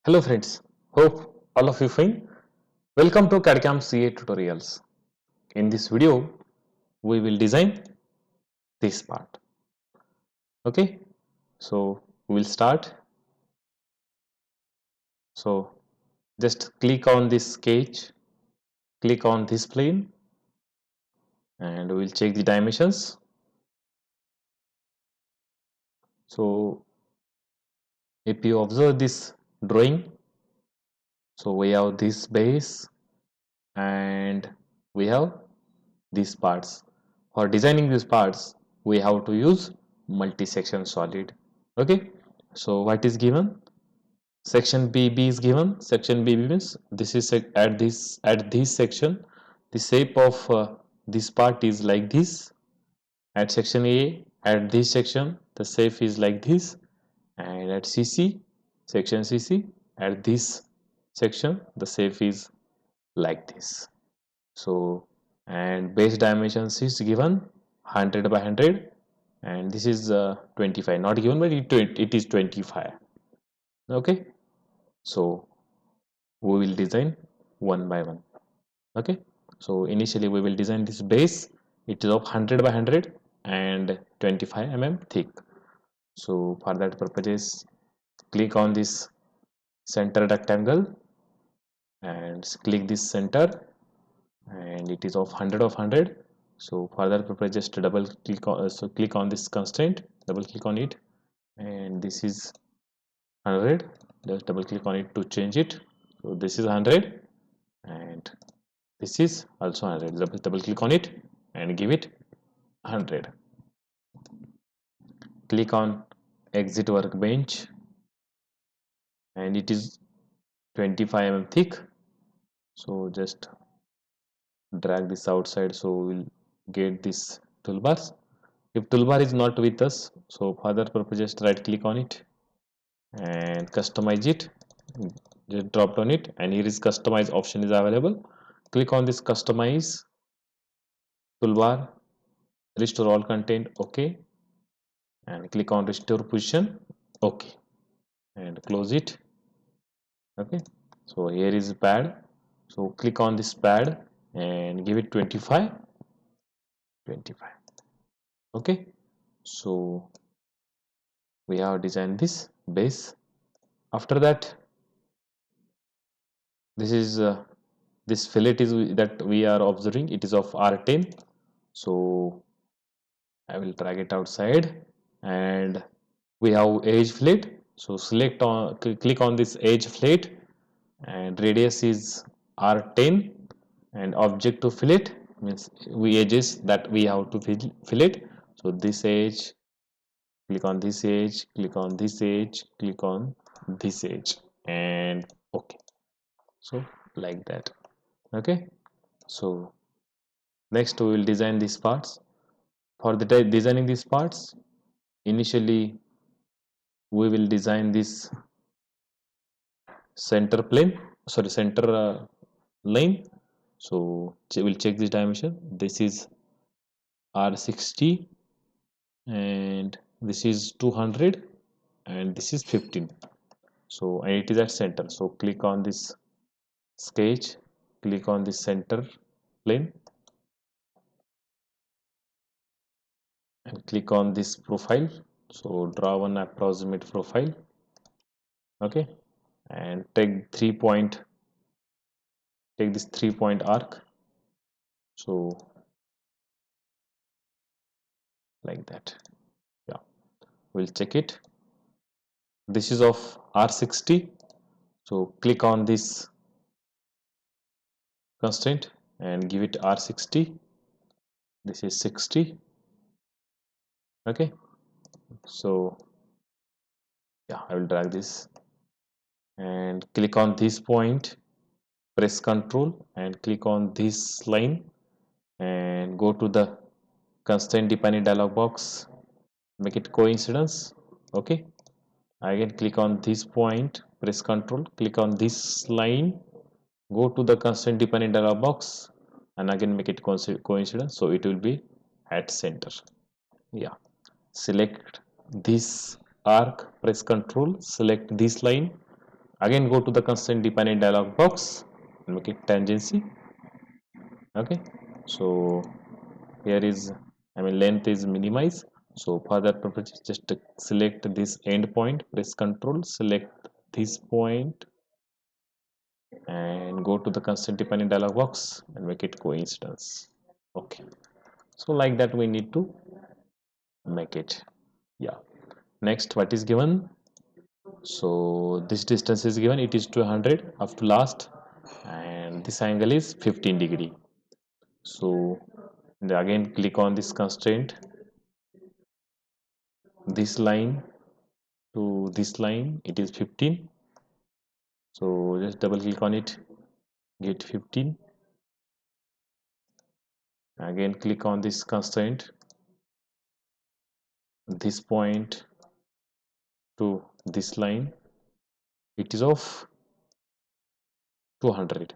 Hello friends, hope all of you fine. Welcome to CADCAMCAE tutorials. In this video, we will design this part. Okay, so we will start. So just click on this sketch, click on this plane, and we will check the dimensions. So if you observe this drawing, so we have this base and we have these parts. For designing these parts, we have to use multi-section solid. Okay, so what is given? Section BB is given. Section BB means this is at this section, the shape of this part is like this. At section A, at this section, the shape is like this, and at CC, section CC, at this section, the shape is like this. So, and base dimensions is given 100 by 100, and this is 25, not given, but it is 25. Okay, so we will design one by one. Okay, so initially we will design this base. It is of 100 by 100 and 25 mm thick. So for that purposes, click on this center rectangle and click this center, and it is of 100. So for that purpose, just double click on click on this constraint, double click on it, and this is 100. Just double click on it to change it. So this is 100 and this is also 100. Double click on it and give it 100. Click on exit workbench, and it is 25 mm thick. So just drag this outside, so we'll get this toolbars. If toolbar is not with us, so for that purpose, just right click on it and customize it. Just drop on it, and here is customize option is available. Click on this customize toolbar, restore all content, okay, and click on restore position, okay, and close it. Okay, so here is pad, so click on this pad and give it 25. Okay, so we have designed this base. After that, this is this fillet is that we are observing, it is of R10. So I will drag it outside, and we have edge fillet. So select on click on this edge fillet, and radius is R10, and object to fillet means we edges that we have to fillet. So this edge, click on this edge, click on this edge, click on this edge, and okay, so like that. Okay, so next we will design these parts. For the designing these parts, initially we will design this center plane, sorry, center line. So we'll check this dimension. This is R60 and this is 200 and this is 15. So and it is at center. So click on this sketch, click on this center plane and click on this profile. So draw one approximate profile. Okay, and take this 3-point arc. So like that. Yeah, we'll check it. This is of R60. So click on this constraint and give it R60. This is 60. Okay, so yeah, I will drag this and click on this point, press Ctrl and click on this line and go to the constraint defining dialog box, make it coincidence. Okay, again click on this point, press Ctrl, click on this line, go to the constraint defining dialog box and again make it coincidence, so it will be at center. Yeah, select this arc, press Ctrl, select this line, Again go to the constraint defined dialog box and make it tangency. Okay, so here is, I mean, length is minimized. So for that purpose, just select this endpoint, press Control, select this point, and go to the constraint defining dialog box and make it coincidence. Okay, so like that we need to make it. Yeah. Next, what is given? So this distance is given. It is 200 up to last, and this angle is 15 degree. So again click on this constraint, this line to this line, it is 15. So just double click on it, get 15. Again click on this constraint, this point to this line, it is of 200.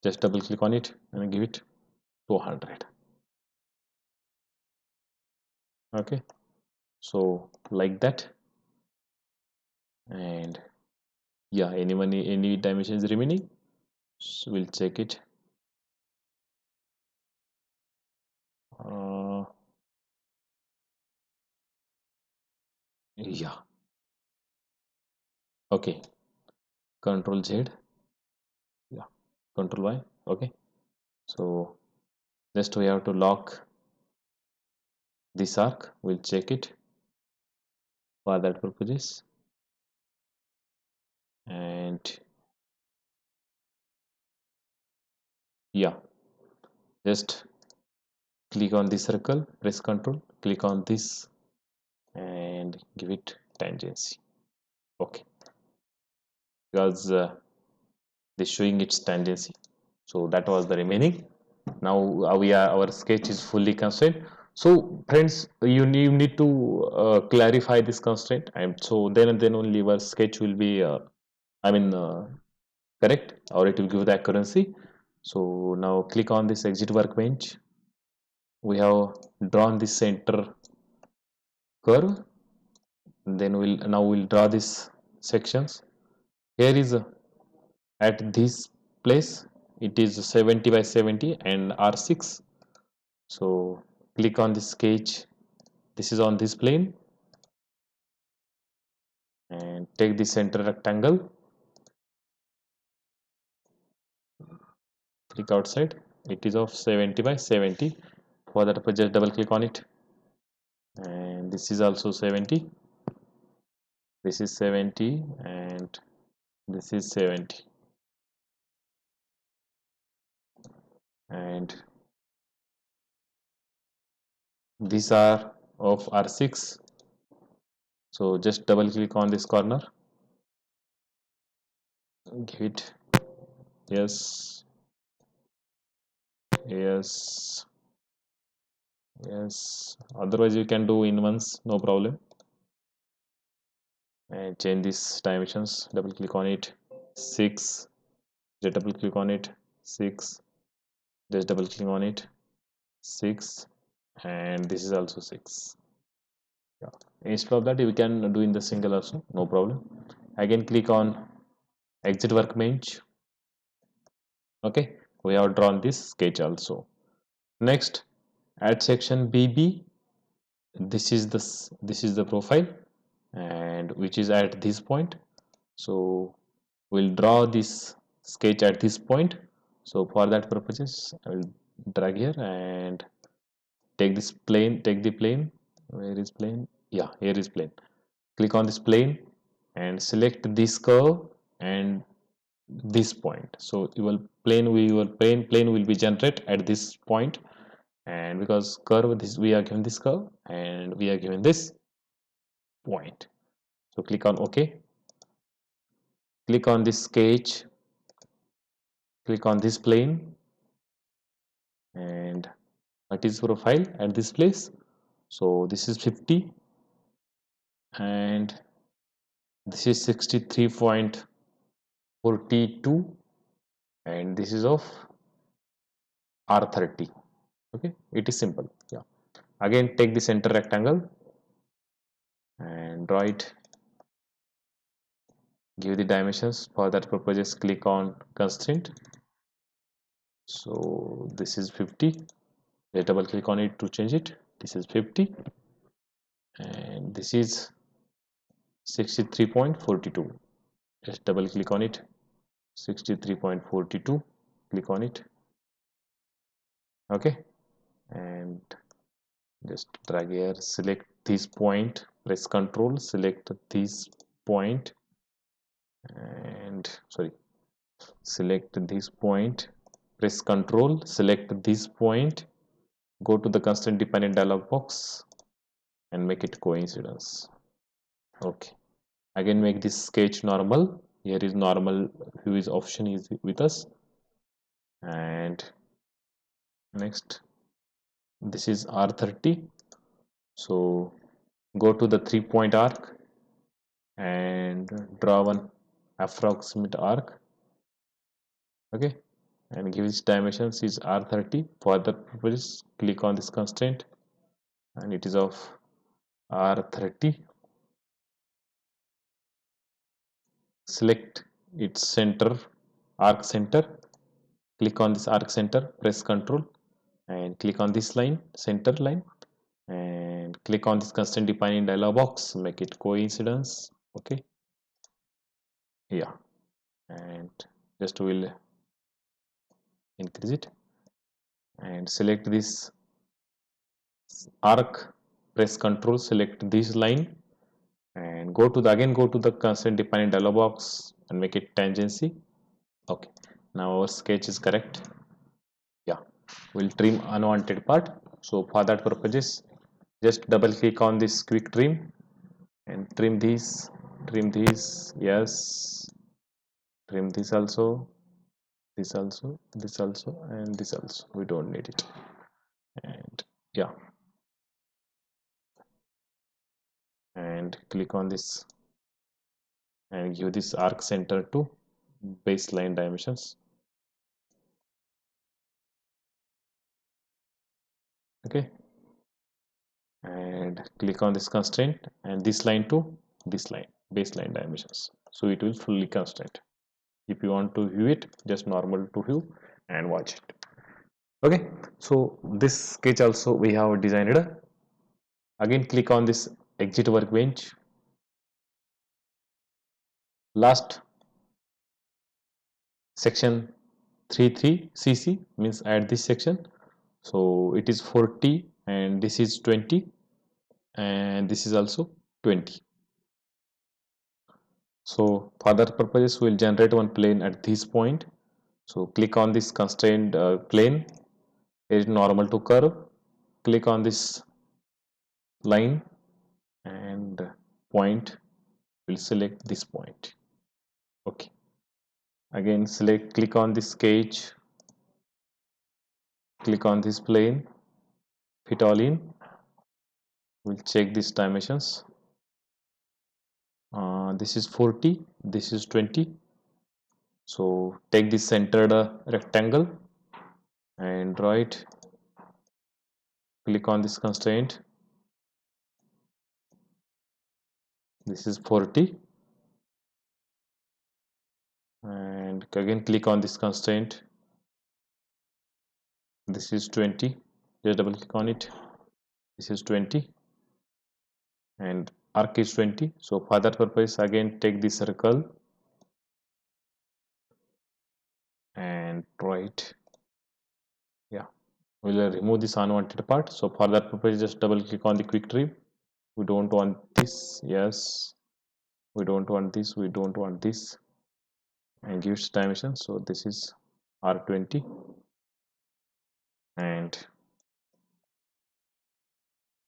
Just double click on it and give it 200. Okay, so like that. And yeah, any dimension is remaining, so we'll check it. Yeah, okay, Control Z, yeah, Control Y. Okay, so just we have to lock this arc, we'll check it for that purposes. And yeah, just click on this circle, press Control, click on this and give it tangency. Okay, because this showing its tangency, so that was the remaining. Now our sketch is fully constrained. So friends, you need to clarify this constraint, and so then only your sketch will be I mean correct, or it will give the accuracy. So now click on this exit workbench. We have drawn this center curve. Then we'll draw these sections. Here is at this place, it is 70 by 70 and R6. So click on this sketch, this is on this plane, and take the center rectangle, click outside, it is of 70 by 70. For that just double click on it, and this is also 70, this is 70, and this is 70, and these are of R6. So just double click on this corner, give it yes, yes, yes, otherwise you can do in once, no problem. And change these dimensions, double click on it, 6, just double click on it, 6, just double click on it, 6, and this is also 6. Yeah. Instead of that, you can do in the single also, no problem. Again click on exit workbench. Okay, we have drawn this sketch also. Next, add section BB. This is the profile, and which is at this point. So we'll draw this sketch at this point. So for that purposes, I will drag here and take this plane, take the plane. Where is plane? Yeah, here is plane. Click on this plane and select this curve and this point. So your plane will be generated at this point, and because curve, this we are given this curve and we are given this point. So click on OK. Click on this sketch, click on this plane, and what is profile at this place? So this is 50 and this is 63.42 and this is of R30. Okay, it is simple. Yeah. Again take the center rectangle and draw it give the dimensions. For that purpose, just click on constraint. So this is 50. Just double click on it to change it. This is 50 and this is 63.42. Just double click on it. 63.42. Click on it. Okay, and just drag here, select this point, press Ctrl, select this point, and sorry, select this point, press Ctrl, select this point, go to the constraint dependent dialog box and make it coincidence. Okay, again make this sketch normal. Here is normal view is option is with us, and next this is R30. So go to the 3-point arc and draw one approximate arc. Okay, and give its dimensions is R30. For the purpose, click on this constraint and it is of R30. Select its center, arc center. Click on this arc center, press Ctrl and click on this line, center line, and click on this constraint defining dialog box, make it coincidence. Okay, yeah, and just will increase it and select this arc, press Ctrl, select this line and go to the again go to the constraint defining dialog box and make it tangency. Okay, now our sketch is correct. Yeah, we'll trim unwanted part. So for that purposes, just double click on this quick trim and trim these, yes, trim this also, this also, this also, and this also. We don't need it. And yeah, and click on this and give this arc center to baseline dimensions. Okay, and click on this constraint and this line to this line, baseline dimensions, so it will fully constraint. If you want to view it, just normal to view and watch it. Okay, so this sketch also we have designed. Again click on this exit workbench. Last section 33 cc means add this section. So it is 40 and this is 20 and this is also 20. So for that purpose we'll generate one plane at this point. So click on this constrained plane, it is normal to curve. Click on this line and point, we'll select this point. Okay, again select, click on this sketch, click on this plane, fit all in. We'll check these dimensions. This is 40, this is 20. So take this centered rectangle and draw it. Click on this constraint. This is 40 and again click on this constraint. This is 20. Just double click on it. This is 20 and arc is 20. So for that purpose again take this circle and draw it. Yeah, we'll remove this unwanted part. So for that purpose just double click on the quick trim. We don't want this, yes, we don't want this, we don't want this, and give its dimension. So this is R20 and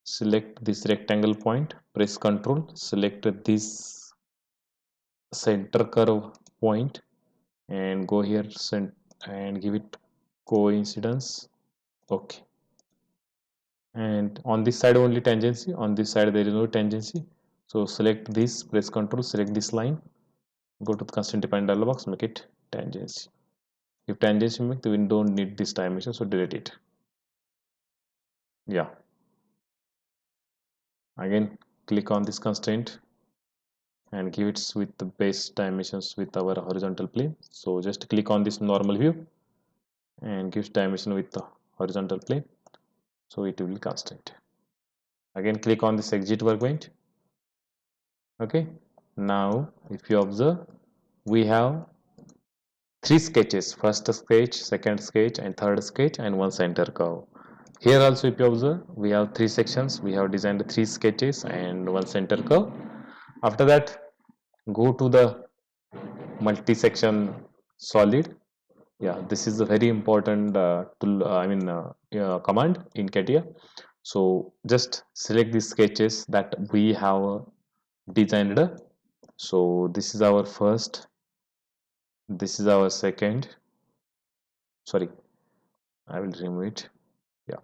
select this rectangle point, press Ctrl, select this center curve point and go here and give it coincidence. Okay, and on this side only tangency, on this side there is no tangency. So select this, press Ctrl, select this line, go to the constraint dependent dialog box, make it tangency. If tangency make, then we don't need this dimension, so delete it. Yeah, again click on this constraint and give it with the base dimensions with our horizontal plane. So just click on this normal view and give dimension with the horizontal plane, so it will be constant. Again click on this exit workbench. Okay, now if you observe, we have three sketches: first sketch, second sketch, and third sketch, and one center curve. Here also if you observe, we have three sections, we have designed three sketches and one center curve. After that, go to the multi-section solid. Yeah, this is a very important tool, command in CATIA. So just select the sketches that we have designed. So this is our first, this is our second, sorry, I will remove it. Yeah,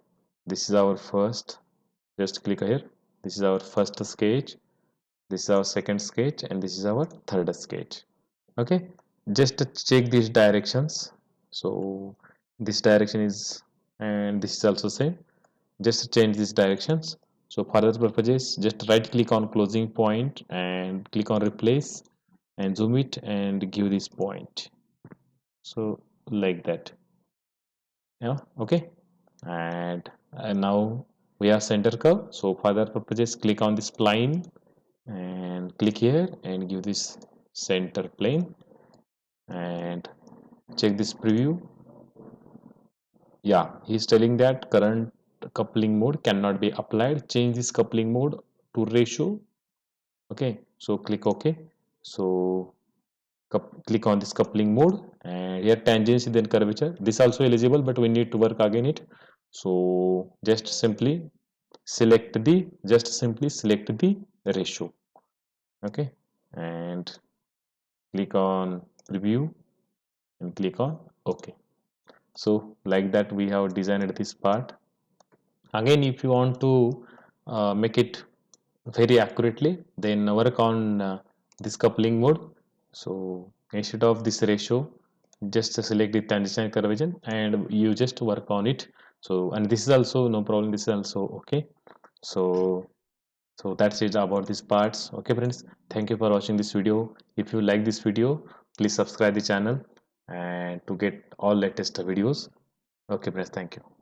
this is our first, just click here. This is our first sketch, this is our second sketch, and this is our third sketch. Okay, just check these directions. So this direction is, and this is also same, just change these directions. So for that purposes, just right click on closing point and click on replace and zoom it and give this point, so like that. Yeah, okay. And now we have center curve. So for that purposes, click on this plane and click here and give this center plane and check this preview. Yeah, he's telling that current coupling mode cannot be applied, change this coupling mode to ratio. Okay, so click OK. So click on this coupling mode, and here tangency then curvature, this also eligible, but we need to work again it. So just simply select the, just simply select the ratio. Okay, and click on preview and click on OK. So like that we have designed this part. Again, if you want to make it very accurately, then work on this coupling mode. So instead of this ratio, just select the tangent curvature and you just work on it. So, and this is also no problem, this is also okay. So that's it about these parts. Okay friends, thank you for watching this video. If you like this video, please subscribe the channel and to get all latest videos. Okay friends, thank you.